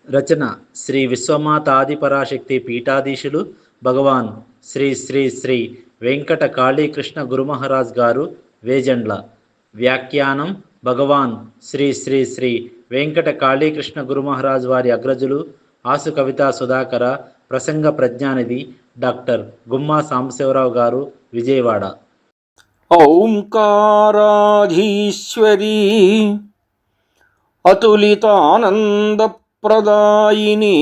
రచన శ్రీ విశ్వమాతాదిపరాశక్తి పీఠాధీశులు భగవాన్ శ్రీ శ్రీ శ్రీ వెంకట కాళీకృష్ణ గురుమహారాజ్ గారు వేజండ్ల. వ్యాఖ్యానం భగవాన్ శ్రీ శ్రీ శ్రీ వెంకట కాళీకృష్ణ గురుమహారాజ్ వారి అగ్రజులు ఆసు కవితా సుధాకర. ప్రసంగ ప్రజ్ఞానిధి డాక్టర్ గుమ్మా సాంబశివరావు గారు, విజయవాడ. ఓంకారాధీశ్వరీ అతులితానందప్రదాయిని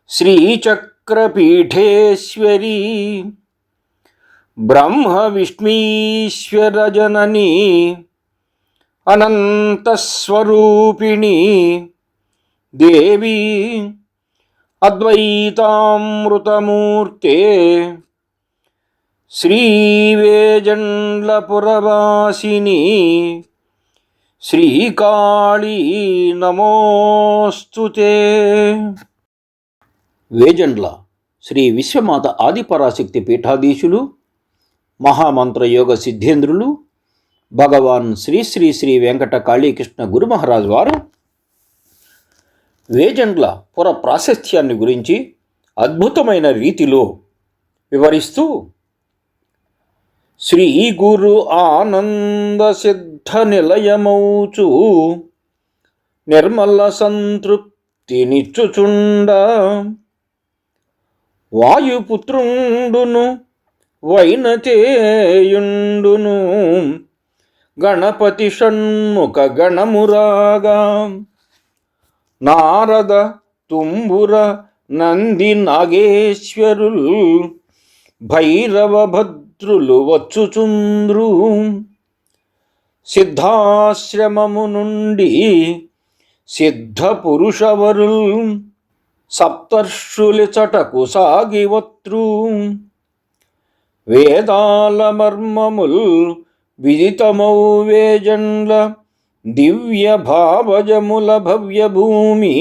శ్రీచక్రపీఠేశ్వరీ బ్రహ్మ విష్ణీశ్వర జననీ అనంతస్వరూపిణి దేవి అద్వైతామృతమూర్తే శ్రీవేజండ్లపురవాసిని శ్రీకాళీ నమోస్తుతే. వేజండ్ల శ్రీ విశ్వమాత ఆదిపరాశక్తి పీఠాధీశులు, మహామంత్రయోగ సిద్ధేంద్రులు భగవాన్ శ్రీ శ్రీ శ్రీ వెంకట కాళీకృష్ణ గురుమహారాజ్ వారు వేజండ్ల పుర ప్రాశస్త్యాన్ని గురించి అద్భుతమైన రీతిలో వివరిస్తూ, శ్రీ గురు ఆనంద సిద్ధ నిలయమౌచు నిర్మల సంతృప్తి నిచ్చుచుండ వాయుపుత్రుండును వైనతేయుండును గణపతి షణ్ముఖ గణమురాగా నారద తుంబుర నంది నాగేశ్వరుల్ భైరవ భద్రులు వచ్చుచుంద్రు సిద్ధాశ్రమము నుండి సిద్ధ పురుషవరుల్ సప్తర్షులిచటకు సాగివత్రు వేదాల మర్మముల్ విదితమౌ వేజండ్ల దివ్య భావజముల భవ్య భూమి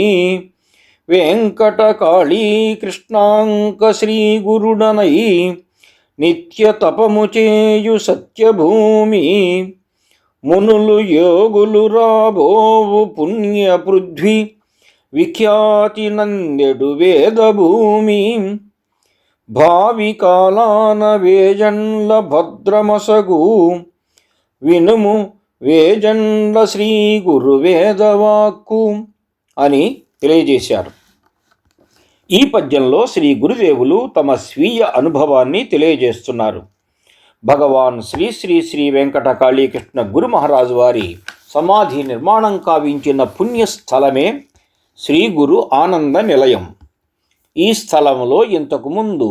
వెంకట కాళీకృష్ణాంక శ్రీ గురుడనై నిత్య తపము చేయు సత్యభూమి మునులు యోగులు రాబోవు పుణ్య పృథ్వీ విఖ్యాతి నందెడు వేదభూమి భావి కాలాన వేజండ్ల భద్రమసగు వినుము వేజండ్ల శ్రీ గురు వేదవాక్కు అని తెలియజేశారు. ఈ పద్యంలో శ్రీ గురుదేవులు తమ స్వీయ అనుభవాన్ని తెలియజేస్తున్నారు. భగవాన్ శ్రీ శ్రీ శ్రీ వెంకట కాళీకృష్ణ గురు మహారాజు వారి సమాధి నిర్మాణం కావించిన పుణ్యస్థలమే శ్రీ గురు ఆనంద నిలయం. ఈ స్థలంలో ఇంతకుముందు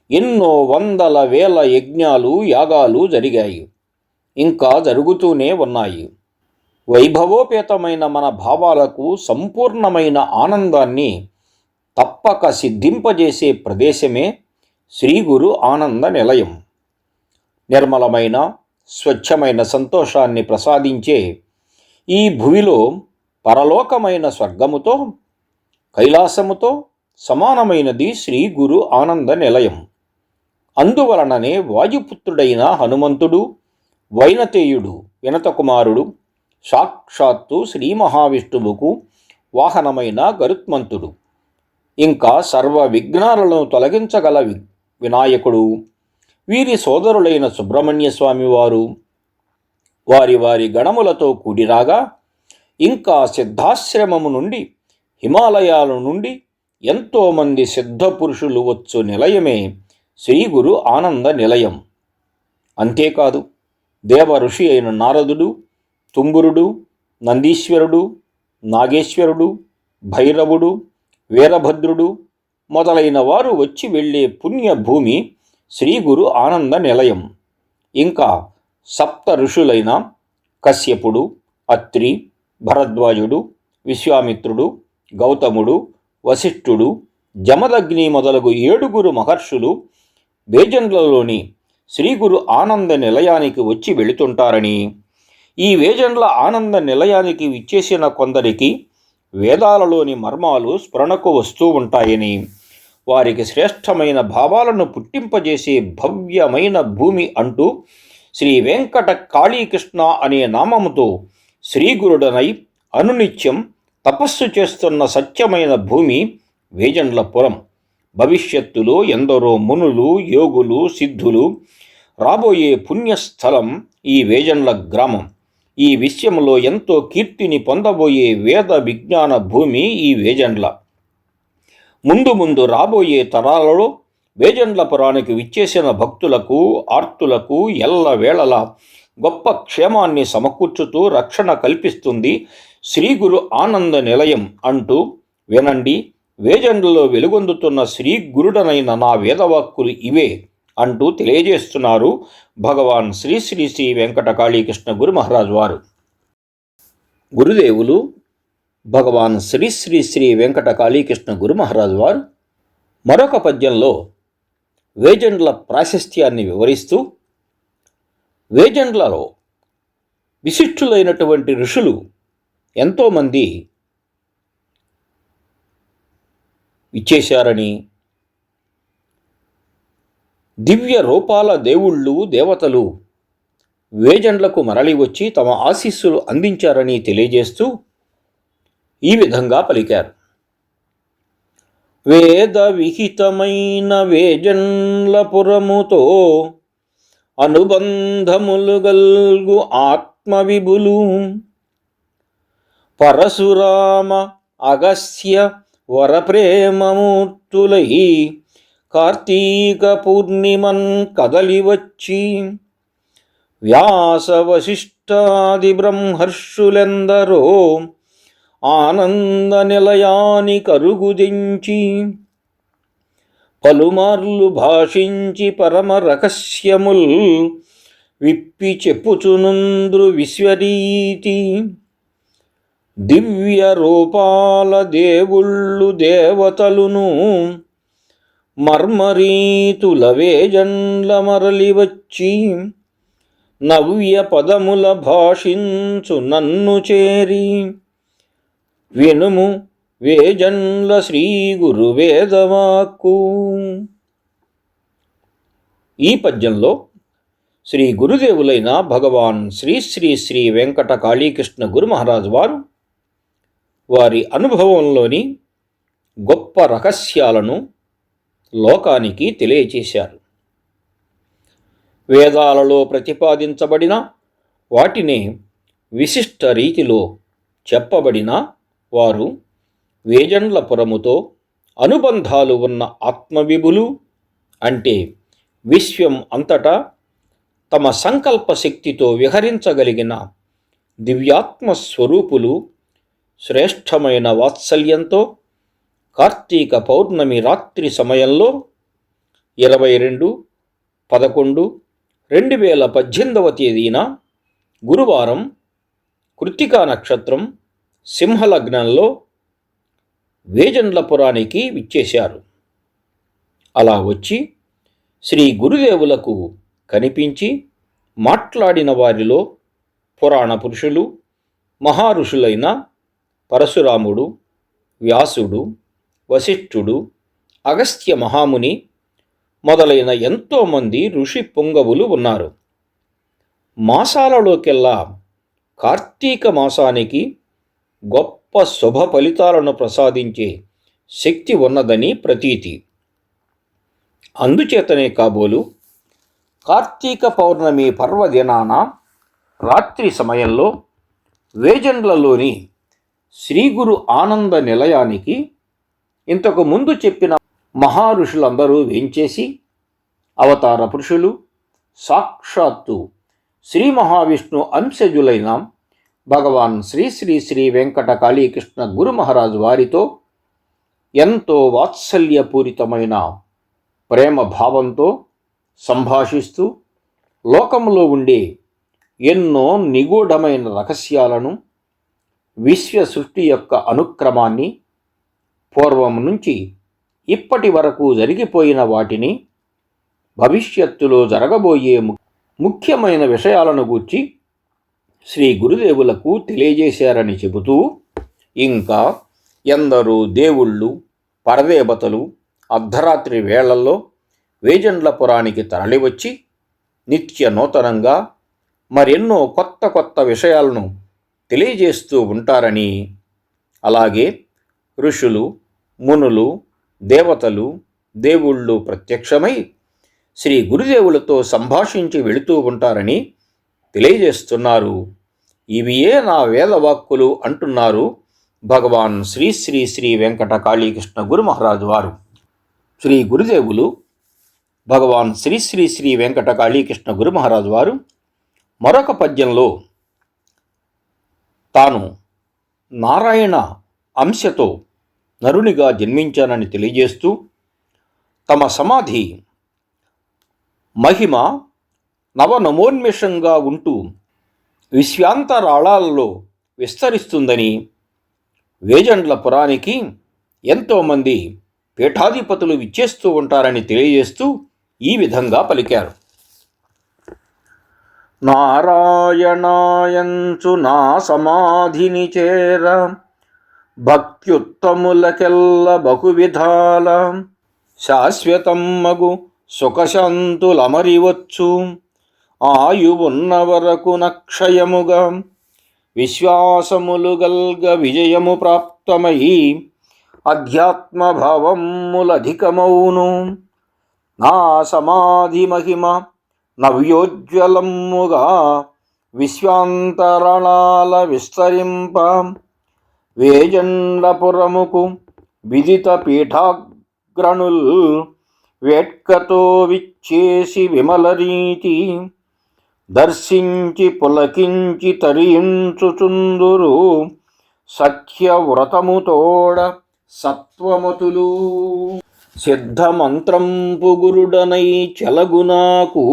ఎన్నో వందల వేల యజ్ఞాలు యాగాలు జరిగాయి, ఇంకా జరుగుతూనే ఉన్నాయి. వైభవోపేతమైన మన భావాలకు సంపూర్ణమైన ఆనందాన్ని తప్పక సిద్ధింపజేసే ప్రదేశమే శ్రీ గురు ఆనంద నిలయం. నిర్మలమైన స్వచ్ఛమైన సంతోషాన్ని ప్రసాదించే ఈ భువిలో పరలోకమైన స్వర్గముతో కైలాసముతో సమానమైనది శ్రీ గురు ఆనంద నిలయం. అందువలననే వాయుపుత్రుడైన హనుమంతుడు, వైనతేయుడు వినతకుమారుడు, సాక్షాత్తు శ్రీ మహావిష్ణువుకు వాహనమైన గరుత్మంతుడు, ఇంకా సర్వ విఘ్నాలను తొలగించగల వినాయకుడు, వీరి సోదరులైన సుబ్రహ్మణ్య స్వామి వారు వారి వారి గణములతో కూడిరాగా, ఇంకా సిద్ధాశ్రమము నుండి హిమాలయాల నుండి ఎంతోమంది సిద్ధపురుషులు వచ్చు నిలయమే శ్రీ గురు ఆనంద నిలయం. అంతేకాదు, దేవ ఋషి అయిన నారదుడు, తుంబురుడు, నందీశ్వరుడు, నాగేశ్వరుడు, భైరవుడు, వీరభద్రుడు మొదలైన వారు వచ్చి వెళ్ళే పుణ్యభూమి శ్రీ గురు ఆనంద నిలయం. ఇంకా సప్త ఋషులైన కశ్యపుడు, అత్రి, భరద్వాజుడు, విశ్వామిత్రుడు, గౌతముడు, వశిష్ఠుడు, జమదగ్ని మొదలగు 7 మహర్షులు వేజండ్లలోని శ్రీ గురు ఆనంద నిలయానికి వచ్చి వెళుతుంటారని, ఈ వేజండ్ల ఆనంద నిలయానికి విచ్చేసిన కొందరికి వేదాలలోని మర్మాలు స్ఫురణకు వస్తూ ఉంటాయని, వారికి శ్రేష్టమైన భావాలను పుట్టింపజేసే భవ్యమైన భూమి అంటూ శ్రీ వెంకట కాళీకృష్ణ అనే నామముతో శ్రీగురుడనై అనునిత్యం తపస్సు చేస్తున్న సత్యమైన భూమి వేజండ్లపురం. భవిష్యత్తులో ఎందరో మునులు, యోగులు, సిద్ధులు రాబోయే పుణ్యస్థలం ఈ వేజండ్ల గ్రామం. ఈ విషయంలో ఎంతో కీర్తిని పొందబోయే వేద విజ్ఞాన భూమి ఈ వేజండ్ల. ముందు ముందు రాబోయే తరాలలో వేజండ్లపురానికి విచ్చేసిన భక్తులకు, ఆర్తులకు ఎల్లవేళలా గొప్ప క్షేమాన్ని సమకూర్చుతూ రక్షణ కల్పిస్తుంది శ్రీ గురు ఆనంద నిలయం అంటూ వినండి. వేజండ్లలో వెలుగొందుతున్న శ్రీ గురుడనైన నా వేదవాక్కులు ఇవే అంటూ తెలియజేస్తున్నారు భగవాన్ శ్రీ శ్రీ శ్రీ వెంకట కాళీకృష్ణ గురు మహారాజ్ వారు. గురుదేవులు భగవాన్ శ్రీ శ్రీ శ్రీ వెంకట కాళీకృష్ణ గురు మహారాజ్ వారు మరొక పద్యంలో వేజండ్ల ప్రాశస్త్యాన్ని వివరిస్తూ, వేజండ్లలో విశిష్టులైనటువంటి ఋషులు ఎంతోమంది ఇచ్చేశారని, దివ్య రూపాల దేవుళ్ళు, దేవతలు వేజండ్లకు మరలి వచ్చి తమ ఆశీస్సులు అందించారని తెలియజేస్తూ ఈ విధంగా పలికారు. వేద విహితమైన వేజండ్లపురముతో అనుబంధములు గల్గు ఆత్మవిభులు పరశురామ అగస్య వరప్రేమమూర్తులై కార్తీక పూర్ణిమన్ కదలివచ్చి వ్యాస వశిష్ఠాది బ్రహ్మర్షులెందరో ఆనంద నిలయాని కరుగుదించి పలుమార్లు భాషించి పరమ రహస్యముల్ విప్పి చెప్పుచునుంద్రు విశ్వరీతి. దివ్య రూపాల దేవుళ్ళు, దేవతలును మర్మరీతుల వేజండ్ల మరలి వచ్చి నవ్య పదముల భాషించు నన్ను చేరి వినుము వేజండ్ల శ్రీ గురు వేదవాక్కు. ఈ పద్యంలో శ్రీ గురుదేవులైన భగవాన్ శ్రీ శ్రీ శ్రీ వెంకట కాళీకృష్ణ గురు మహారాజ్ వారు వారి అనుభవంలోని గొప్ప రహస్యాలను లోకానికి తెలియచేశారు. వేదాలలో ప్రతిపాదించబడిన వాటినే విశిష్ట రీతిలో చెప్పబడిన వారు వేజండ్లపురముతో అనుబంధాలు ఉన్న ఆత్మవిభులు, అంటే విశ్వం అంతటా తమ సంకల్ప శక్తితో విహరించగలిగిన దివ్యాత్మ స్వరూపులు, శ్రేష్టమైన వాత్సల్యంతో కార్తీక పౌర్ణమి రాత్రి సమయంలో 22/11/2018 గురువారం కృత్తికా నక్షత్రం సింహలగ్నంలో వేజండ్లపురానికి విచ్చేశారు. అలా వచ్చి శ్రీ గురుదేవులకు కనిపించి మాట్లాడిన వారిలో పురాణ పురుషులు, మహారుషులైన పరశురాముడు, వ్యాసుడు, వశిష్ఠుడు, అగస్త్య మహాముని మొదలైన ఎంతోమంది ఋషి పొంగవులు ఉన్నారు. మాసాలలోకెల్లా కార్తీక మాసానికి గొప్ప శుభ ఫలితాలను ప్రసాదించే శక్తి ఉన్నదని ప్రతీతి. అందుచేతనే కాబోలు కార్తీక పౌర్ణమి పర్వదినాన రాత్రి సమయంలో వేజండ్లలోని శ్రీ గురు ఆనంద నిలయానికి ఇంతకు ముందు చెప్పిన మహారుషులందరూ వేంచేసి అవతార పురుషులు, సాక్షాత్తు శ్రీ మహావిష్ణు అంశజులైన భగవాన్ శ్రీ శ్రీ శ్రీ వెంకట కాళీకృష్ణ గురు మహారాజ్ వారితో ఎంతో వాత్సల్యపూరితమైన ప్రేమ భావంతో సంభాషిస్తూ లోకంలో ఉండే ఎన్నో నిగూఢమైన రహస్యాలను, విశ్వ సృష్టి యొక్క అనుక్రమాన్ని, పూర్వం నుంచి ఇప్పటి వరకు జరిగిపోయిన వాటిని, భవిష్యత్తులో జరగబోయే ముఖ్యమైన విషయాలను గూర్చి శ్రీ గురుదేవులకు తెలియజేశారని చెబుతూ, ఇంకా ఎందరో దేవుళ్ళు, పరదేవతలు అర్ధరాత్రి వేళల్లో వేజండ్లపురానికి తరలివచ్చి నిత్య నూతనంగా మరెన్నో కొత్త కొత్త విషయాలను తెలియజేస్తూ ఉంటారని, అలాగే ఋషులు, మునులు, దేవతలు, దేవుళ్ళు ప్రత్యక్షమై శ్రీ గురుదేవులతో సంభాషించి వెళుతూ ఉంటారని తెలియజేస్తున్నారు. ఇవియే నా వేదవాక్కులు అంటున్నారు భగవాన్ శ్రీ శ్రీ శ్రీ వెంకట కాళీకృష్ణ గురు మహారాజు వారు. శ్రీ గురుదేవులు భగవాన్ శ్రీ శ్రీ శ్రీ వెంకట కాళీకృష్ణ గురు మహారాజు వారు మరొక పద్యంలో తాను నారాయణ అంశతో నరునిగా జన్మించానని తెలియజేస్తూ తమ సమాధి మహిమ నవనమోన్మేషంగా ఉంటూ విశ్వాంతరాళాలలో విస్తరిస్తుందని, వేజండ్ల పురానికి ఎంతోమంది పీఠాధిపతులు విచ్చేస్తూ ఉంటారని తెలియజేస్తూ ఈ విధంగా పలికారు. నారాయణాయంచు నా సమాధిని చేర భక్త్యుత్తములకెల్ల బహువిధాల శాశ్వతం మగు సుఖశాంతులమరివచ్చు ఆయువున్న వరకు నక్షయముగా విశ్వాసములు గల్గ విజయము ప్రాప్తమయి అధ్యాత్మభావములధికమౌను. నా సమాధి మహిమ నవ్యోజ్వలముగా విశ్వాంతరణాల విస్తరింప వేజండ్లపురముకు విదిత పీఠాగ్రణుల్ వేట్కతో విచ్చేసి విమల రీతి దర్శించి పులకించి తరించుచుందురు సఖ్యవ్రతముతోడ సత్వమతులు. సిద్ధమంత్రంపు గురుడనై చెలగునాకు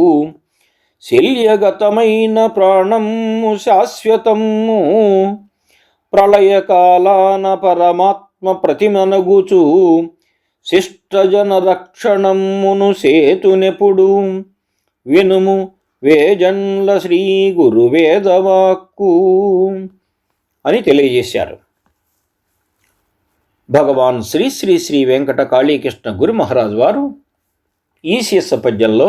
శల్యగతమైన ప్రాణము శాశ్వతము ప్రళయకాలాన పరమాత్మ ప్రతిమనగుచు శిష్టజన రక్షణమును సేతునెప్పుడు వినుము వేజండ్ల శ్రీ గురు వేదవాక్కు అని తెలియజేశారు. భగవాన్ శ్రీ శ్రీ శ్రీ వెంకట కాళీకృష్ణ గురు మహారాజు వారు ఈ శీర్ష పద్యంలో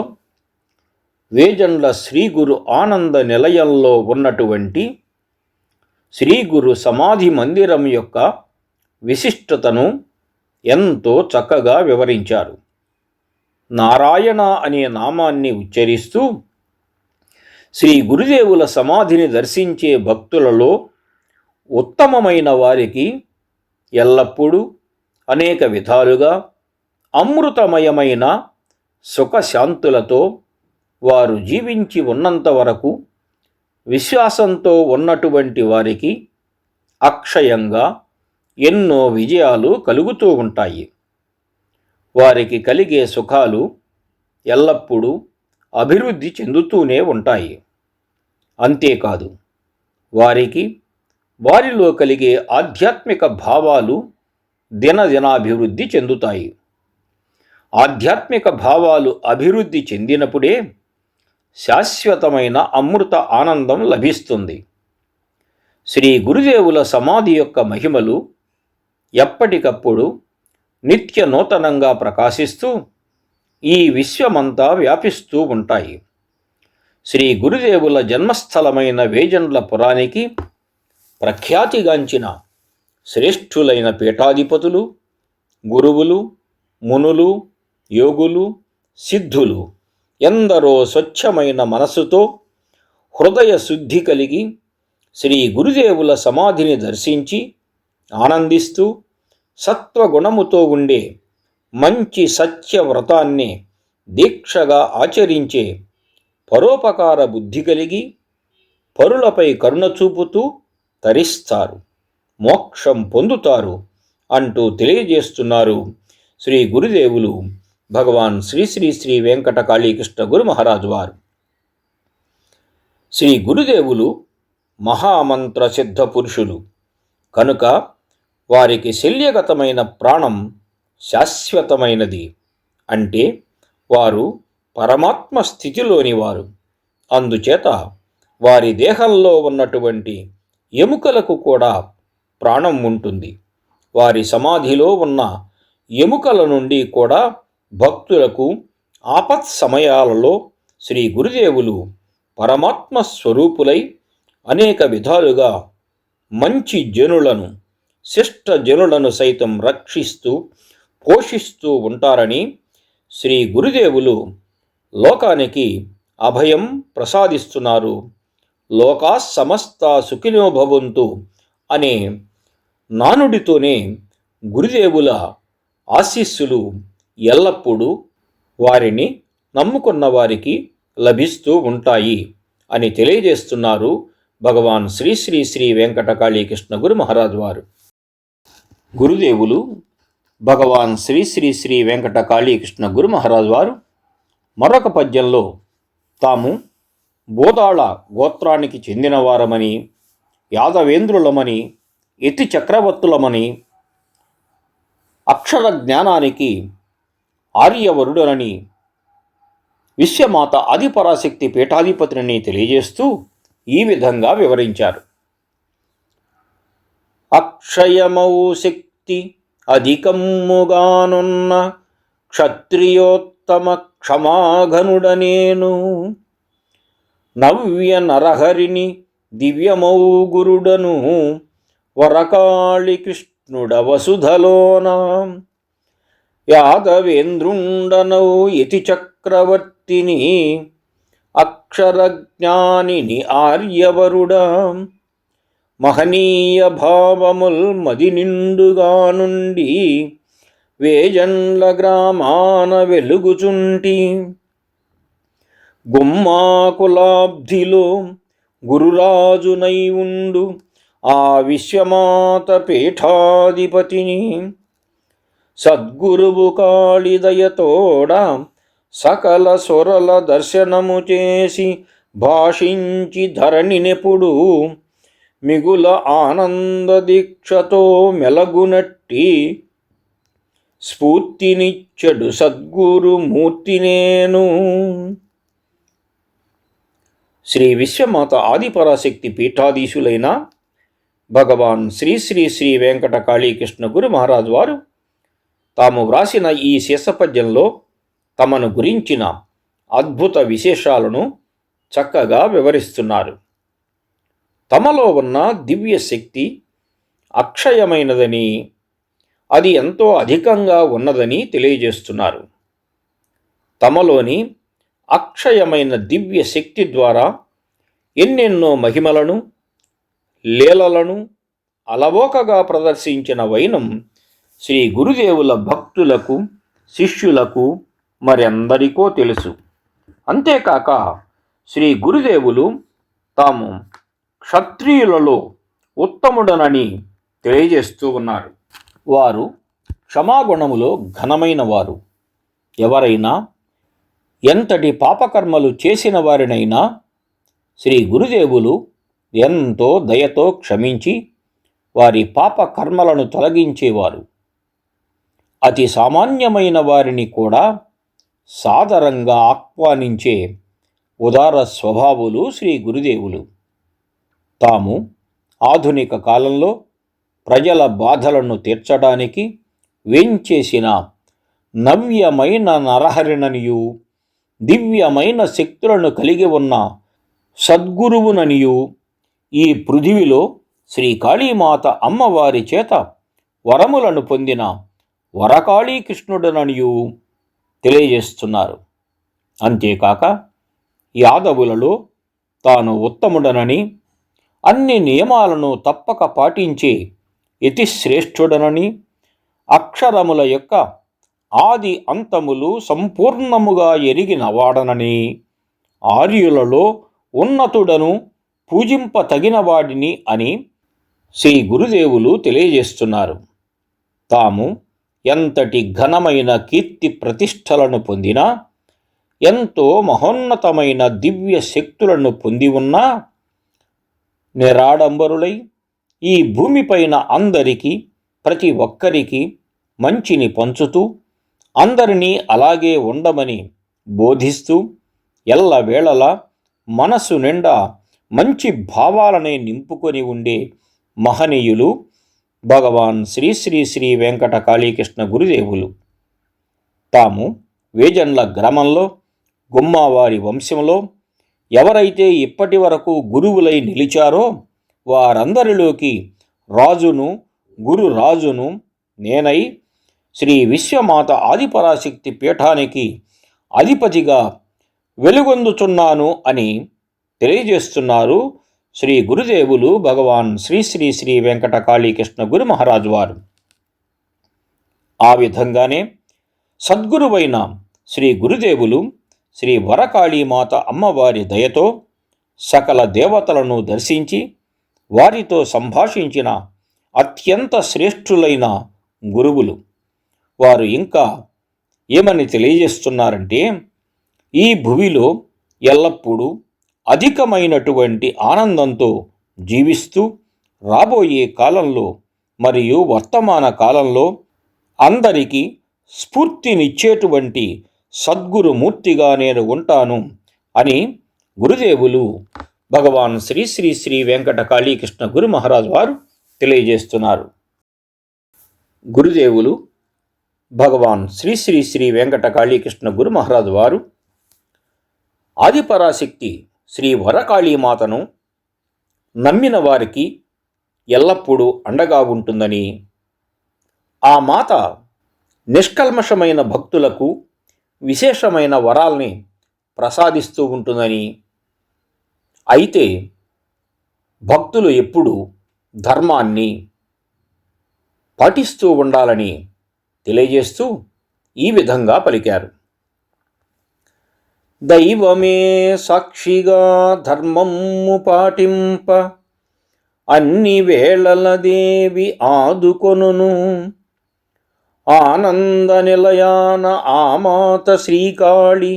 వేజండ్ల శ్రీ గురు ఆనంద నిలయంలో ఉన్నటువంటి శ్రీ గురు సమాధి మందిరం యొక్క విశిష్టతను ఎంతో చక్కగా వివరించారు. నారాయణ అనే నామాన్ని ఉచ్చరిస్తూ శ్రీ గురుదేవుల సమాధిని దర్శించే భక్తులలో ఉత్తమమైన వారికి ఎల్లప్పుడూ అనేక విధాలుగా అమృతమయమైన సుఖశాంతులతో వారు జీవించి ఉన్నంత వరకు విశ్వాసంతో ఉన్నటువంటి వారికి అక్షయంగా ఎన్నో విజయాలు కలుగుతూ ఉంటాయి. వారికి కలిగే సుఖాలు ఎల్లప్పుడూ అభివృద్ధి చెందుతూనే ఉంటాయి. అంతేకాదు వారికి వారిలో కలిగే ఆధ్యాత్మిక భావాలు దినదినాభివృద్ధి చెందుతాయి. ఆధ్యాత్మిక భావాలు అభివృద్ధి చెందినప్పుడే శాశ్వతమైన అమృత ఆనందం లభిస్తుంది. శ్రీ గురుదేవుల సమాధి యొక్క మహిమలు ఎప్పటికప్పుడు నిత్య నూతనంగా ప్రకాశిస్తూ ఈ విశ్వమంతా వ్యాపిస్తూ ఉంటాయి. శ్రీ గురుదేవుల జన్మస్థలమైన వేజండ్ల పురానికి ప్రఖ్యాతిగాంచిన శ్రేష్ఠులైన పీఠాధిపతులు, గురువులు, మునులు, యోగులు, సిద్ధులు ఎందరో స్వచ్ఛమైన మనస్సుతో హృదయ శుద్ధి కలిగి శ్రీ గురుదేవుల సమాధిని దర్శించి ఆనందిస్తూ సత్వగుణముతో ఉండే మంచి సత్యవ్రతాన్ని దీక్షగా ఆచరించే పరోపకార బుద్ధి కలిగి పరులపై కరుణ చూపుతూ తరిస్తారు, మోక్షం పొందుతారు అంటూ తెలియజేస్తున్నారు శ్రీ గురుదేవులు భగవాన్ శ్రీ శ్రీ శ్రీ వెంకట కాళీకృష్ణ గురు మహారాజు వారు. శ్రీ గురుదేవులు మహామంత్ర సిద్ధ పురుషులు కనుక వారికి శల్యగతమైన ప్రాణం శాశ్వతమైనది. అంటే వారు పరమాత్మ స్థితిలోని వారు. అందుచేత వారి దేహంలో ఉన్నటువంటి ఎముకలకు కూడా ప్రాణం ఉంటుంది. వారి సమాధిలో ఉన్న ఎముకల నుండి కూడా భక్తులకు ఆపత్ సమయాలలో శ్రీ గురుదేవులు పరమాత్మ స్వరూపులై అనేక విధాలుగా మంచి జనులను శిష్ట జనులను సైతం రక్షిస్తూ పోషిస్తూ ఉంటారని శ్రీ గురుదేవులు లోకానికి అభయం ప్రసాదిస్తున్నారు. లోకా సమస్త సుఖినో భవంతు అనే నానుడితోనే గురుదేవుల ఆశీస్సులు ఎల్లప్పుడూ వారిని నమ్ముకున్న వారికి లభిస్తూ ఉంటాయి అని తెలియజేస్తున్నారు భగవాన్ శ్రీ శ్రీ శ్రీ వెంకటకాళీకృష్ణ గురు మహారాజ్ వారు. గురుదేవులు భగవాన్ శ్రీ శ్రీ శ్రీ వెంకటకాళీకృష్ణ గురు మహారాజ్ వారు మరొక పద్యంలో తాము బోదాళ గోత్రానికి చెందినవారమని, యాదవేంద్రులమని, యతి చక్రవర్తులమని, అక్షర జ్ఞానానికి ఆర్యవరుడనని, విశ్వమాత ఆదిపరాశక్తి పీఠాధిపతిని తెలియజేస్తూ ఈ విధంగా వివరించారు. అక్షయమౌ శక్తి అధికమ్ముగానున్న క్షత్రియోత్తమ క్షమాఘనుడనేను, నవ్య నరహరిని దివ్యమౌ గురుడను, వరకాళి కృష్ణుడ వసుధలోన, యాదవేంద్రుండనౌ యతి చక్రవర్తిని, అక్షరజ్ఞానిని ఆర్యవరుడా, మహనీయ భావముల్ మది నిండుగా నుండి, వేజండ్ల గ్రామాన వెలుగుచుంటి, గుమ్మాకులాబ్ధిలో గురురాజునై ఉండు ఆ విశ్వమాత పీఠాధిపతిని, సద్గురువు కాళిదయతోడ సకల సొరల దర్శనము చేసి భాషించి ధరణినెప్పుడు, మిగుల ఆనంద దీక్షతో మెలగునట్టి, స్ఫూర్తినిచ్చడు సద్గురు మూర్తి నేను. శ్రీ విశ్వమాత ఆదిపరాశక్తి పీఠాధీశులైన భగవాన్ శ్రీ శ్రీ శ్రీ వెంకటకాళీకృష్ణ గురు మహారాజ్ వారు తాము వ్రాసిన ఈ శీర్షపద్యంలో తమను గురించిన అద్భుత విశేషాలను చక్కగా వివరిస్తున్నారు. తమలో ఉన్న దివ్య శక్తి అక్షయమైనదని, అది ఎంతో అధికంగా ఉన్నదని తెలియజేస్తున్నారు. తమలోని అక్షయమైన దివ్య శక్తి ద్వారా ఎన్నెన్నో మహిమలను, లీలలను అలవోకగా ప్రదర్శించిన వైనం శ్రీ గురుదేవుల భక్తులకు, శిష్యులకు మరెందరికో తెలుసు. అంతేకాక శ్రీ గురుదేవులు తాము క్షత్రియులలో ఉత్తముడనని తెలియజేస్తూ ఉన్నారు. వారు క్షమాగుణములో ఘనమైన వారు. ఎవరైనా ఎంతటి పాపకర్మలు చేసిన వారినైనా శ్రీ గురుదేవులు ఎంతో దయతో క్షమించి వారి పాపకర్మలను తొలగించేవారు. అతి సామాన్యమైన వారిని కూడా సాదరంగా ఆహ్వానించే ఉదార స్వభావులు శ్రీ గురుదేవులు. తాము ఆధునిక కాలంలో ప్రజల బాధలను తీర్చడానికి వేంచేసిన నవ్యమైన నరహరిననియు, దివ్యమైన శక్తులను కలిగి ఉన్న సద్గురువుననియు, ఈ పృథివిలో శ్రీకాళీమాత అమ్మవారి చేత వరములను పొందిన వరకాళీకృష్ణుడననియు తెలియజేస్తున్నారు. అంతేకాక యాదవులలో తాను ఉత్తముడనని, అన్ని నియమాలను తప్పక పాటించే యతిశ్రేష్ఠుడనని, అక్షరముల యొక్క ఆది అంతములు సంపూర్ణముగా ఎరిగిన వాడనని, ఆర్యులలో ఉన్నతుడను, పూజింపతగినవాడిని అని శ్రీ గురుదేవులు తెలియజేస్తున్నారు. తాము ఎంతటి ఘనమైన కీర్తి ప్రతిష్టలను పొందినా, ఎంతో మహోన్నతమైన దివ్య శక్తులను పొంది ఉన్నా, నిరాడంబరులై ఈ భూమిపైన అందరికీ, ప్రతి ఒక్కరికి మంచిని పంచుతూ, అందరినీ అలాగే ఉండమని బోధిస్తూ, ఎల్లవేళలా మనసు నిండా మంచి భావాలనే నింపుకొని ఉండే మహనీయులు భగవాన్ శ్రీ శ్రీ శ్రీ వెంకటకాళీకృష్ణ గురుదేవులు. తాము వేజండ్ల గ్రామంలో గుమ్మావారి వంశంలో ఎవరైతే ఇప్పటి వరకు గురువులై నిలిచారో వారందరిలోకి రాజును, గురు రాజును నేనై శ్రీ విశ్వమాత ఆదిపరాశక్తి పీఠానికి అధిపతిగా వెలుగొందుచున్నాను అని తెలియజేస్తున్నారు శ్రీ గురుదేవులు భగవాన్ శ్రీ శ్రీ శ్రీ వెంకట కాళీకృష్ణ గురు మహారాజు వారు. ఆ విధంగానే సద్గురువైన శ్రీ గురుదేవులు శ్రీ వరకాళీమాత అమ్మవారి దయతో సకల దేవతలను దర్శించి వారితో సంభాషించిన అత్యంత శ్రేష్ఠులైన గురువులు. వారు ఇంకా ఏమని తెలియజేస్తున్నారంటే, ఈ భువిలో ఎల్లప్పుడూ అధికమైనటువంటి ఆనందంతో జీవిస్తూ రాబోయే కాలంలో మరియు వర్తమాన కాలంలో అందరికీ స్ఫూర్తినిచ్చేటువంటి సద్గురుమూర్తిగా నేను ఉంటాను అని గురుదేవులు భగవాన్ శ్రీ శ్రీ శ్రీ వెంకట కాళీకృష్ణ గురు మహారాజ్ వారు తెలియజేస్తున్నారు. గురుదేవులు భగవాన్ శ్రీ శ్రీ శ్రీ వెంకట కాళీకృష్ణ గురు మహారాజ్ వారు ఆదిపరాశక్తి శ్రీ వరకాళీమాతను నమ్మిన వారికి ఎల్లప్పుడూ అండగా ఉంటుందని, ఆ మాత నిష్కల్మషమైన భక్తులకు విశేషమైన వరాల్ని ప్రసాదిస్తూ ఉంటుందని, అయితే భక్తులు ఎప్పుడూ ధర్మాన్ని పాటిస్తూ ఉండాలని తెలియజేస్తూ ఈ విధంగా పలికారు. దైవమే సాక్షిగా ధర్మము పాటింప అన్ని వేళల దేవి ఆదుకొనును. ఆనంద నిలయాన ఆ మాత శ్రీకాళి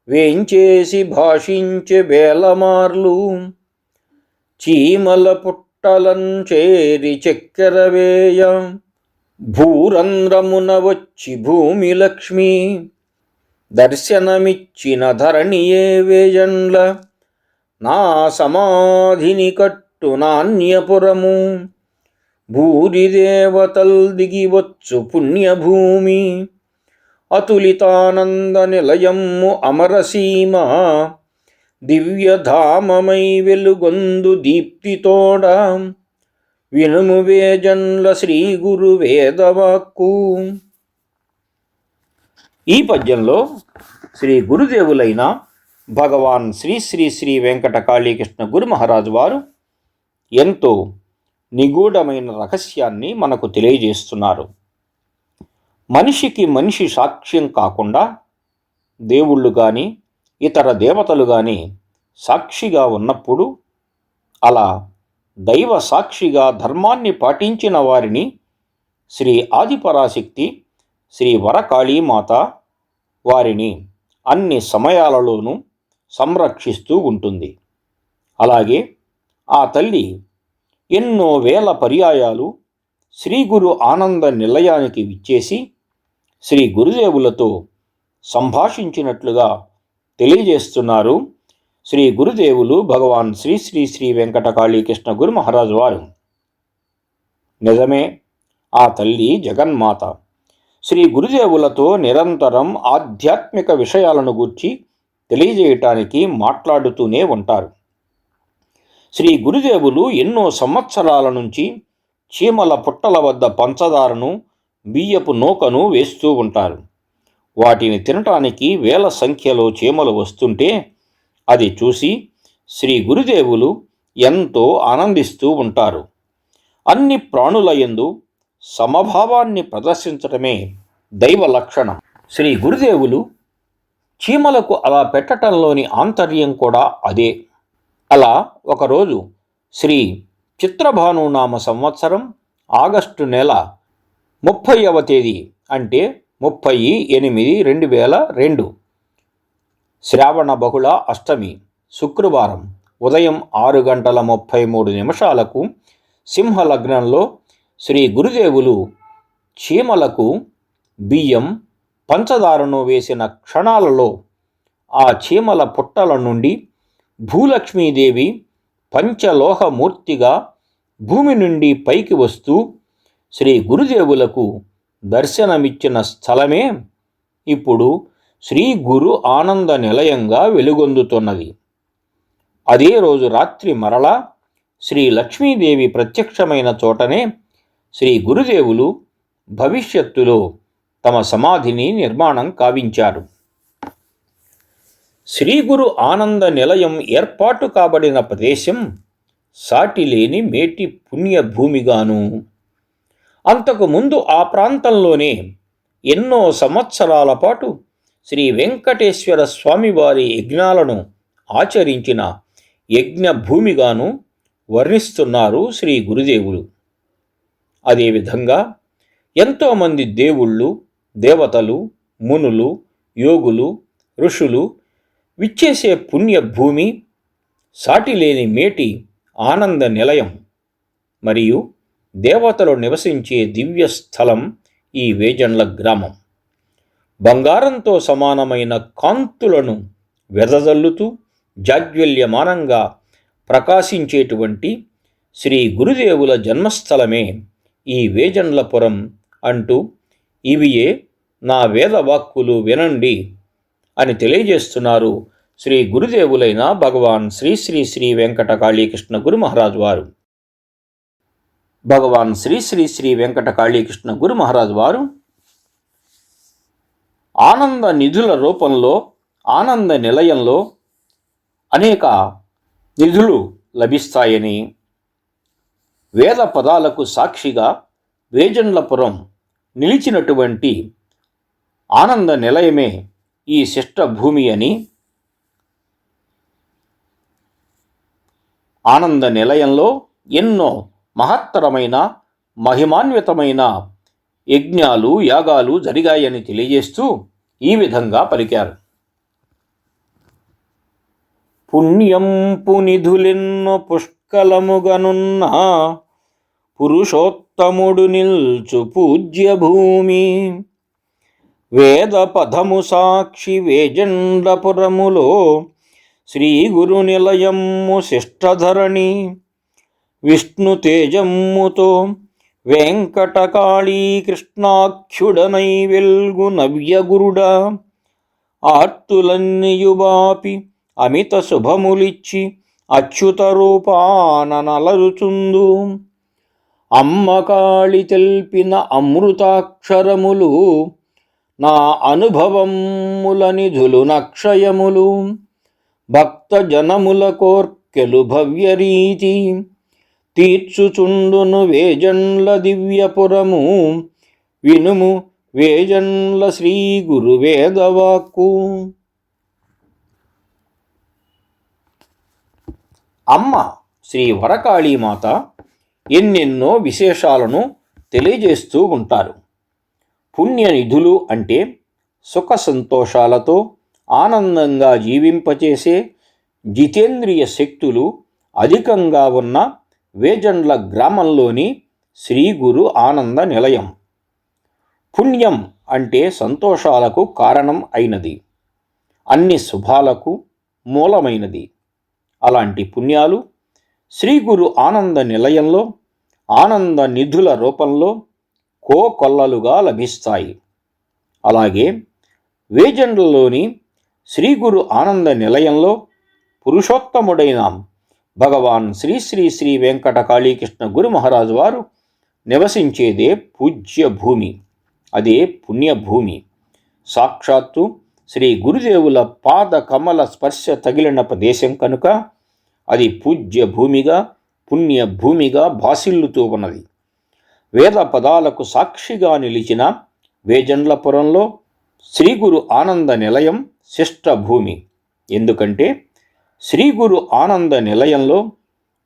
వేంచేసి భాషించే వేలమార్లు. చీమల పుట్టలం చేరి చక్కెర వేయ భూరంధ్రమున వచ్చి భూమి లక్ష్మి. దర్శనమిచ్చిన ధరణియే వేజండ్ల నా సమాధిని కట్టు నాణ్యపురము. భూరి దేవతల్ దిగివచ్చు పుణ్యభూమి. అతులితానంద నిలయమ్ము అమరసీమ. దివ్యధామమై వెలుగొందు దీప్తితోడ. వినుము వేజండ్ల శ్రీ గురు వేదవాక్కు. ఈ పద్యంలో శ్రీ గురుదేవులైన భగవాన్ శ్రీ శ్రీ శ్రీ వెంకట కాళీకృష్ణ గురు మహారాజు వారు ఎంతో నిగూఢమైన రహస్యాన్ని మనకు తెలియజేస్తున్నారు. మనిషికి మనిషి సాక్ష్యం కాకుండా దేవుళ్ళు కానీ ఇతర దేవతలు కానీ సాక్షిగా ఉన్నప్పుడు, అలా దైవ సాక్షిగా ధర్మాన్ని పాటించిన వారిని శ్రీ ఆదిపరాశక్తి శ్రీ వరకాళీమాత వారిని అన్ని సమయాలలోనూ సంరక్షిస్తూ ఉంటుంది. అలాగే ఆ తల్లి ఎన్నో వేల పర్యాయాలు శ్రీ గురు ఆనంద నిలయానికి విచ్చేసి శ్రీ గురుదేవులతో సంభాషించినట్లుగా తెలియజేస్తున్నారు శ్రీ గురుదేవులు భగవాన్ శ్రీ శ్రీ శ్రీ వెంకట కాళీకృష్ణ గురు మహారాజు వారు. నిజమే, ఆ తల్లి జగన్మాత శ్రీ గురుదేవులతో నిరంతరం ఆధ్యాత్మిక విషయాలను గూర్చి తెలియజేయటానికి మాట్లాడుతూనే ఉంటారు. శ్రీ గురుదేవులు ఎన్నో సంవత్సరాల నుంచి చీమల పుట్టల వద్ద పంచదారను, బియ్యపు నూకను వేస్తూ ఉంటారు. వాటిని తినటానికి వేల సంఖ్యలో చీమలు వస్తుంటే అది చూసి శ్రీ గురుదేవులు ఎంతో ఆనందిస్తూ ఉంటారు. అన్ని ప్రాణుల యందు సమభావాన్ని ప్రదర్శించటమే దైవ లక్షణం. శ్రీ గురుదేవులు చీమలకు అలా పెట్టటంలోని ఆంతర్యం కూడా అదే. అలా ఒకరోజు శ్రీ చిత్రభానునామ సంవత్సరం ఆగస్టు నెల 30వ తేదీ అంటే 30/8/2002 శ్రావణ బహుళ అష్టమి శుక్రవారం ఉదయం 6:33 సింహలగ్నంలో శ్రీ గురుదేవులు చీమలకు బియ్యం, పంచదారను వేసిన క్షణాలలో ఆ చీమల పుట్టల నుండి భూలక్ష్మీదేవి పంచలోహమూర్తిగా భూమి నుండి పైకి వస్తూ శ్రీ గురుదేవులకు దర్శనమిచ్చిన స్థలమే ఇప్పుడు శ్రీ గురు ఆనంద నిలయంగా వెలుగొందుతున్నది. అదే రోజు రాత్రి మరలా శ్రీ లక్ష్మీదేవి ప్రత్యక్షమైన చోటనే శ్రీ గురుదేవులు భవిష్యత్తులో తమ సమాధిని నిర్మాణం కావించారు. శ్రీ గురు ఆనంద నిలయం ఏర్పాటు కాబడిన ప్రదేశం సాటిలేని మేటి పుణ్యభూమిగాను, అంతకుముందు ఆ ప్రాంతంలోనే ఎన్నో సంవత్సరాల పాటు శ్రీ వెంకటేశ్వర స్వామివారి యజ్ఞాలను ఆచరించిన యజ్ఞ భూమిగాను వర్ణిస్తున్నారు శ్రీ గురుదేవులు. అదేవిధంగా ఎంతోమంది దేవుళ్ళు, దేవతలు, మునులు, యోగులు, ఋషులు విచ్చేసే పుణ్యభూమి, సాటిలేని మేటి ఆనంద నిలయం మరియు దేవతలు నివసించే దివ్య స్థలం ఈ వేజండ్ల గ్రామం. బంగారంతో సమానమైన కాంతులను వెదజల్లుతూ జాజ్వల్యమానంగా ప్రకాశించేటువంటి శ్రీ గురుదేవుల జన్మస్థలమే ఈ వేజండ్లపురం అంటూ ఇవియే నా వేదవాక్కులు వినండి అని తెలియజేస్తున్నారు శ్రీ గురుదేవులైన భగవాన్ శ్రీ శ్రీ శ్రీ వెంకట కాళీకృష్ణ గురు మహారాజు వారు. భగవాన్ శ్రీ శ్రీ శ్రీ వెంకట కాళీకృష్ణ గురు మహారాజు వారు ఆనంద నిధుల రూపంలో ఆనంద నిలయంలో అనేక నిధులు లభిస్తాయని, వేద పదాలకు సాక్షిగా వేజండ్లపురం నిలిచినటువంటి ఆనంద నిలయమే ఈ శిష్ట భూమి అని, ఆనంద నిలయంలో ఎన్నో మహత్తరమైన మహిమాన్వితమైన యజ్ఞాలు, యాగాలు జరిగాయని తెలియజేస్తూ ఈ విధంగా పలికారు. పుణ్యంపు నిధులెన్నో పుష్కలముగనున్న పురుషోత్తముడు నిల్చు పూజ్య భూమి, వేద పదము సాక్షి వేజండ్లపురములో శ్రీ గురు నిలయము శిష్టధరణి, విష్ణు తేజమ్ముతో వెంకటకాళీ కృష్ణాఖ్యుడనై వెల్గు నవ్యగురుడ, ఆర్తులన్నియుబాపి అమిత శుభములిచ్చి అచ్యుత రూపాన నలరుచుందు, అమ్మకాళి తెల్పిన అమృతాక్షరములు నా అనుభవముల నిధులు నక్షయములు, భక్త జనముల కోర్కెలు భవ్యరీతి తీర్చుచుండును వేజండ్ల దివ్యపురము, వినుము వేజండ్ల శ్రీ గురు వేదవాక్కు. అమ్మ శ్రీ వరకాళీమాత ఎన్నెన్నో విశేషాలను తెలియజేస్తూ ఉంటారు. పుణ్యనిధులు అంటే సుఖ సంతోషాలతో ఆనందంగా జీవింపచేసే జితేంద్రియ శక్తులు అధికంగా ఉన్న వేజండ్ల గ్రామంలోని శ్రీ గురు ఆనంద నిలయం. పుణ్యం అంటే సంతోషాలకు కారణం అయినది, అన్ని శుభాలకు మూలమైనది. అలాంటి పుణ్యాలు శ్రీ గురు ఆనంద నిలయంలో ఆనంద నిధుల రూపంలో కోకొల్లలుగా లభిస్తాయి. అలాగే వేజండ్లలోని శ్రీ గురు ఆనంద నిలయంలో పురుషోత్తముడైన భగవాన్ శ్రీ శ్రీ శ్రీ వెంకట కాళీకృష్ణ గురు మహారాజు వారు నివసించేదే పూజ్య భూమి, అదే పుణ్యభూమి. సాక్షాత్తు శ్రీ గురుదేవుల పాద కమల స్పర్శ తగిలిన ప్రదేశం కనుక అది పూజ్య భూమిగా పుణ్యభూమిగా భాసిల్లుతూ ఉన్నది. వేద పదాలకు సాక్షిగా నిలిచిన వేజండ్లపురంలో శ్రీ గురు ఆనంద నిలయం శిష్ట భూమి. ఎందుకంటే శ్రీ గురు ఆనంద నిలయంలో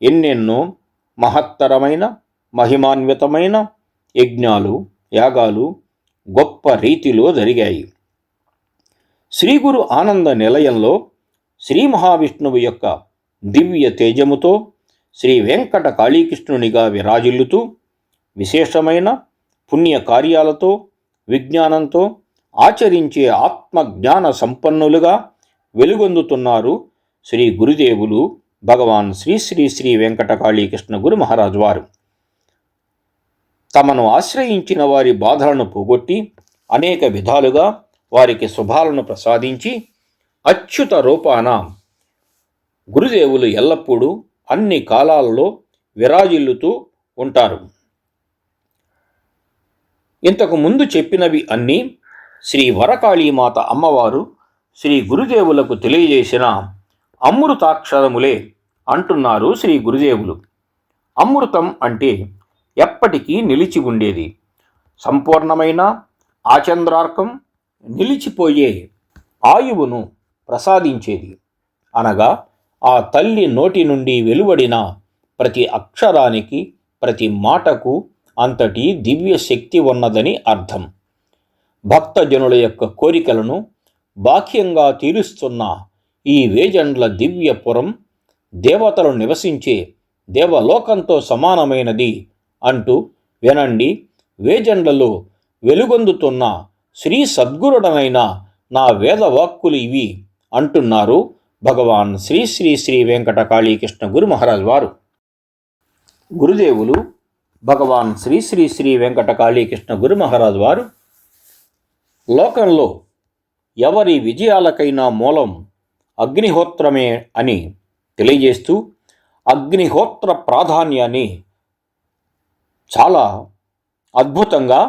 ఎన్నెన్నో మహత్తరమైన మహిమాన్వితమైన యజ్ఞాలు, యాగాలు గొప్ప రీతిలో జరిగాయి. శ్రీ గురు ఆనంద నిలయంలో శ్రీ మహావిష్ణువు యొక్క దివ్య తేజముతో శ్రీ వెంకట కాళీకృష్ణునిగా విరాజిల్లుతూ విశేషమైన పుణ్య కార్యాలతో విజ్ఞానంతో ఆచరించే ఆత్మజ్ఞాన సంపన్నులుగా వెలుగొందుతున్నారు శ్రీ గురుదేవులు భగవాన్ శ్రీ శ్రీ శ్రీ వెంకట కాళీకృష్ణ గురు మహారాజు వారు. తమను ఆశ్రయించిన వారి బాధలను పోగొట్టి అనేక విధాలుగా వారికి శుభాలను ప్రసాదించి అచ్యుత రూపాన గురుదేవులు ఎల్లప్పుడూ అన్ని కాలాలలో విరాజిల్లుతూ ఉంటారు. ఇంతకు ముందు చెప్పినవి అన్నీ శ్రీ వరకాళీమాత అమ్మవారు శ్రీ గురుదేవులకు తెలియజేసిన అమృతాక్షరములే అంటున్నారు శ్రీ గురుదేవులు. అమృతం అంటే ఎప్పటికీ నిలిచి ఉండేది, సంపూర్ణమైన ఆచంద్రార్కం, నిలిచిపోయే ఆయువును ప్రసాదించేది. అనగా ఆ తల్లి నోటి నుండి వెలువడిన ప్రతి అక్షరానికి, ప్రతి మాటకు అంతటి దివ్య శక్తి ఉన్నదని అర్థం. భక్తజనుల యొక్క కోరికలను బాహ్యంగా తీరుస్తున్న ఈ వేజండ్ల దివ్యపురం దేవతలు నివసించే దేవలోకంతో సమానమైనది అంటూ వినండి వేజండ్లలో వెలుగొందుతున్న శ్రీ సద్గురుడనైన నా వేదవాక్కులు ఇవి అంటున్నారు భగవాన్ శ్రీ శ్రీ శ్రీ వెంకట కాళీకృష్ణ గురు మహారాజ్ వారు. గురుదేవులు భగవాన్ శ్రీ శ్రీ శ్రీ వెంకట కాళీకృష్ణ గురు మహారాజ్ వారు లోకంలో ఎవరి విజయాలకైనా మూలం అగ్నిహోత్రమే అని తెలియజేస్తూ అగ్నిహోత్ర ప్రాధాన్యాన్ని చాలా అద్భుతంగా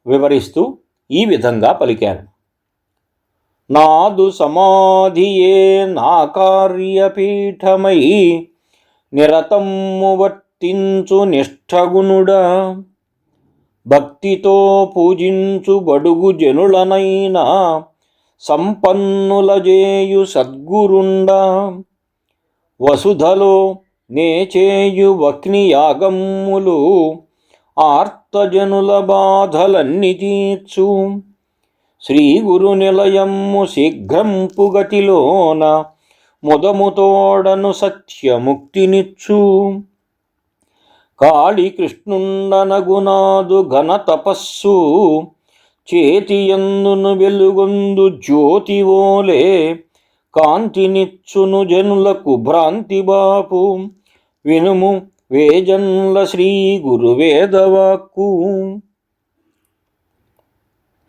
వివరిస్తూ ఈ విధంగా పలికారు. నాదు సమాధియే నా కార్యపీఠమై నిరతము వర్తించు నిష్ఠగుణుడా, భక్తితో పూజించు బడుగు జనులనైనా సంపన్నుల జేయు సద్గురుండా, వసుధలో నే చేయు వక్నియాగమ్ములు ఆర్తజనుల బాధలన్నీ తీర్చు, శ్రీ గురు నిలయమ్ము శీఘ్రంపు గతిలోన ముదముతోడను సత్యముక్తినిచ్చు, కాళీకృష్ణుండనగునాదు ఘన తపస్సు చేతియందును వెలుగొందు జ్యోతివోలే కాంతినిచ్చును జనులకు భ్రాంతి బాపు, వినుము వేజండ్ల శ్రీ గురువేదవాక్కు.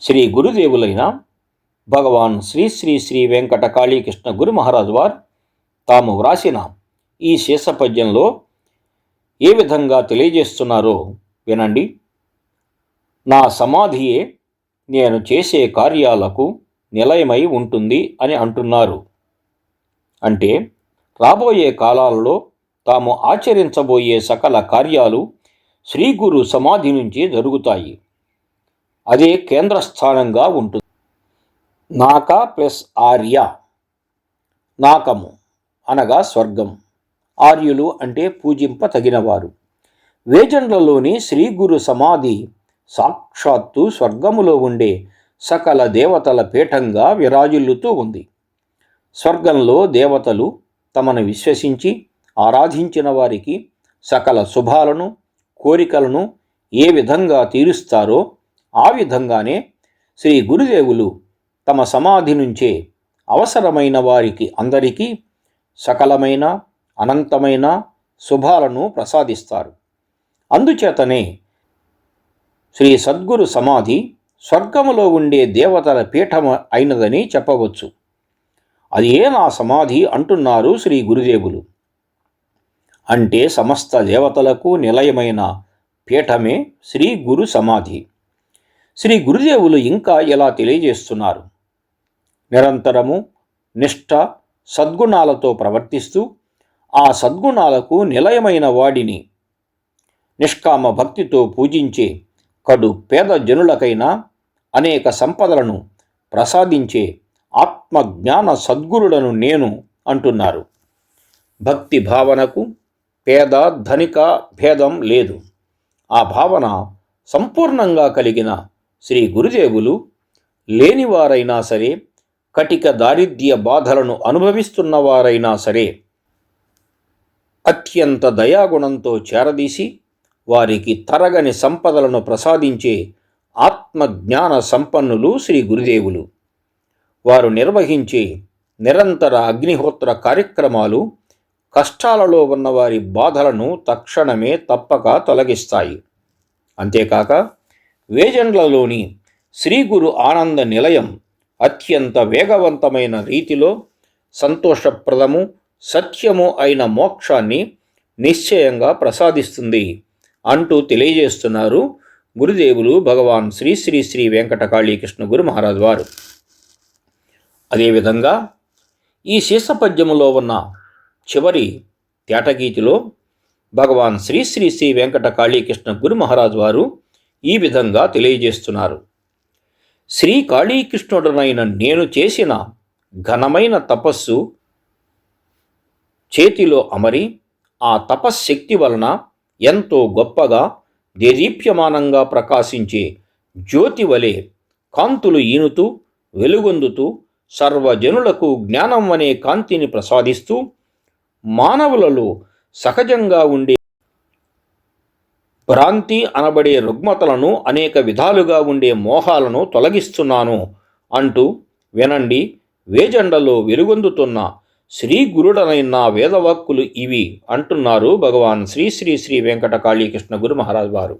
శ్రీ గురుదేవులైన భగవాన్ శ్రీ శ్రీ శ్రీ వెంకట కాళీకృష్ణ గురు మహారాజ్ వారు తాము వ్రాసిన ఈ శేషపద్యంలో ఏ విధంగా తెలియజేస్తున్నారో వినండి. నా సమాధియే నేను చేసే కార్యాలకు నిలయమై ఉంటుంది అని అంటున్నారు. అంటే రాబోయే కాలాలలో తాము ఆచరించబోయే సకల కార్యాలు శ్రీ గురు సమాధి నుంచి జరుగుతాయి. అదే కేంద్రస్థానంగా ఉంటుంది. నాక ప్లస్ ఆర్య, నాకము అనగా స్వర్గం, ఆర్యులు అంటే పూజింప తగినవారు. వేజండ్లలోని శ్రీ గురు సమాధి సాక్షాత్తు స్వర్గములో ఉండే సకల దేవతల పీఠంగా విరాజిల్లుతూ ఉంది. స్వర్గంలో దేవతలు తమను విశ్వసించి ఆరాధించిన వారికి సకల శుభాలను, కోరికలను ఏ విధంగా తీరుస్తారో ఆ విధంగానే శ్రీ గురుదేవులు తమ సమాధి నుంచే అవసరమైన వారికి అందరికీ సకలమైన అనంతమైన శుభాలను ప్రసాదిస్తారు. అందుచేతనే శ్రీ సద్గురు సమాధి స్వర్గములో ఉండే దేవతల పీఠం అయినదని చెప్పవచ్చు. అది ఏ నా సమాధి అంటున్నారు శ్రీ గురుదేవులు. అంటే సమస్త దేవతలకు నిలయమైన పీఠమే శ్రీ గురు సమాధి. శ్రీ గురుదేవులు ఇంకా ఇలా తెలియజేస్తున్నారు. నిరంతరము నిష్ఠ సద్గుణాలతో ప్రవర్తిస్తూ ఆ సద్గుణాలకు నిలయమైన వాడిని నిష్కామ భక్తితో పూజించే కడు పేద జనులకైనా అనేక సంపదలను ప్రసాదించే ఆత్మజ్ఞాన సద్గురుడను నేను అంటున్నారు. భక్తి భావనకు పేద ధనిక భేదం లేదు. ఆ భావన సంపూర్ణంగా కలిగిన శ్రీ గురుదేవులు లేనివారైనా సరే, కటిక దారిద్ర్య బాధలను అనుభవిస్తున్నవారైనా సరే అత్యంత దయాగుణంతో చేరదీసి వారికి తరగని సంపదలను ప్రసాదించే ఆత్మజ్ఞాన సంపన్నులు శ్రీ గురుదేవులు. వారు నిర్వహించే నిరంతర అగ్నిహోత్ర కార్యక్రమాలు కష్టాలలో ఉన్నవారి బాధలను తక్షణమే తప్పక తొలగిస్తాయి. అంతేకాక వేజండ్లలోని శ్రీ గురు ఆనంద నిలయం అత్యంత వేగవంతమైన రీతిలో సంతోషప్రదము, సత్యము అయిన మోక్షాన్ని నిశ్చయంగా ప్రసాదిస్తుంది అంటూ తెలియజేస్తున్నారు గురుదేవులు భగవాన్ శ్రీ శ్రీ శ్రీ వెంకటకాళీకృష్ణ గురు మహారాజ్ వారు. అదేవిధంగా ఈ శీర్షపద్యములో ఉన్న చివరి తేటగీతిలో భగవాన్ శ్రీ శ్రీ శ్రీ వెంకటకాళీకృష్ణ గురు మహారాజ్ వారు ఈ విధంగా తెలియజేస్తున్నారు. శ్రీ కాళీకృష్ణుడనైన నేను చేసిన ఘనమైన తపస్సు చేతిలో అమరి ఆ తపశ్శక్తి వలన ఎంతో గొప్పగా దేదీప్యమానంగా ప్రకాశించే జ్యోతి వలె కాంతులు ఈనుతూ వెలుగొందుతూ సర్వజనులకు జ్ఞానం అనే కాంతిని ప్రసాదిస్తూ మానవులలో సహజంగా ఉండే భ్రాంతి అనబడే రుగ్మతలను అనేక విధాలుగా ఉండే మోహాలను తొలగిస్తున్నాను అంటూ వినండి వేజండలో వెలుగొందుతున్న శ్రీ గురుడనైన వేదవాక్కులు ఇవి అంటున్నారు భగవాన్ శ్రీ శ్రీ శ్రీ వెంకటకాళీకృష్ణ గురు మహారాజ్ వారు.